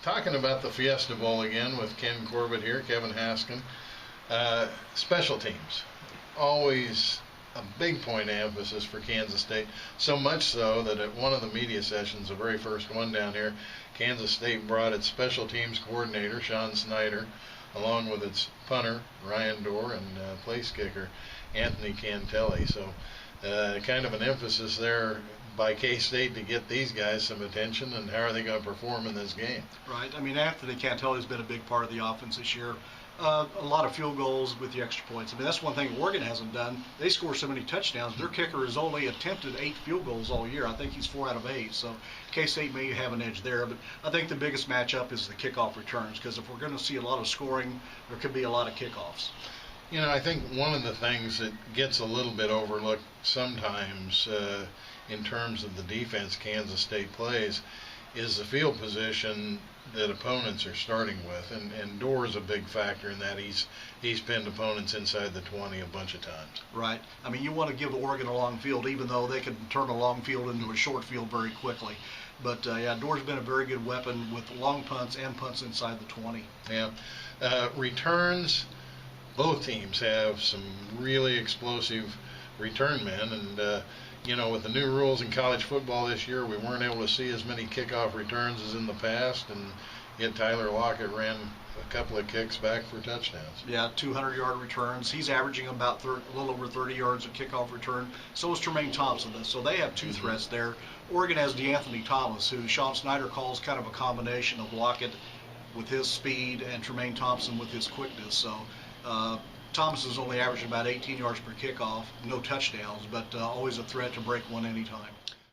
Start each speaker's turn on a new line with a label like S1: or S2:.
S1: talking about the Fiesta Bowl again with Ken Corbett here, Kevin Haskin. Special teams, always a big point of emphasis for Kansas State, so much so that at one of the media sessions, the very first one down here, Kansas State brought its special teams coordinator, Sean Snyder, along with its punter, Ryan Dorr, and place kicker, Anthony Cantelli. So kind of an emphasis there by K-State to get these guys some attention, and how are they going to perform in this game?
S2: Right. I mean, Anthony Cantelli has been a big part of the offense this year. A lot of field goals with the extra points. I mean, that's one thing Oregon hasn't done. They score so many touchdowns. Their kicker has only attempted 8 field goals all year. I think he's 4 out of 8. So K-State may have an edge there. But I think the biggest matchup is the kickoff returns, because if we're going to see a lot of scoring, there could be a lot of kickoffs.
S1: You know, I think one of the things that gets a little bit overlooked sometimes in terms of the defense Kansas State plays is the field position that opponents are starting with, and Dorr is a big factor in that. He's pinned opponents inside the 20 a bunch of times.
S2: Right. I mean, you want to give Oregon a long field, even though they can turn a long field into a short field very quickly. But yeah, Dorr's been a very good weapon with long punts and punts inside the 20.
S1: Yeah. Returns, both teams have some really explosive return men, and you know, with the new rules in college football this year, we weren't able to see as many kickoff returns as in the past, and yet Tyler Lockett ran a couple of kicks back for touchdowns.
S2: Yeah, 200-yard returns. He's averaging about a little over 30 yards of kickoff return. So is Tremaine Thompson. So they have two threats there. Oregon has DeAnthony Thomas, who Sean Snyder calls kind of a combination of Lockett with his speed and Tremaine Thompson with his quickness. So Thomas is only averaging about 18 yards per kickoff, no touchdowns, but always a threat to break one anytime.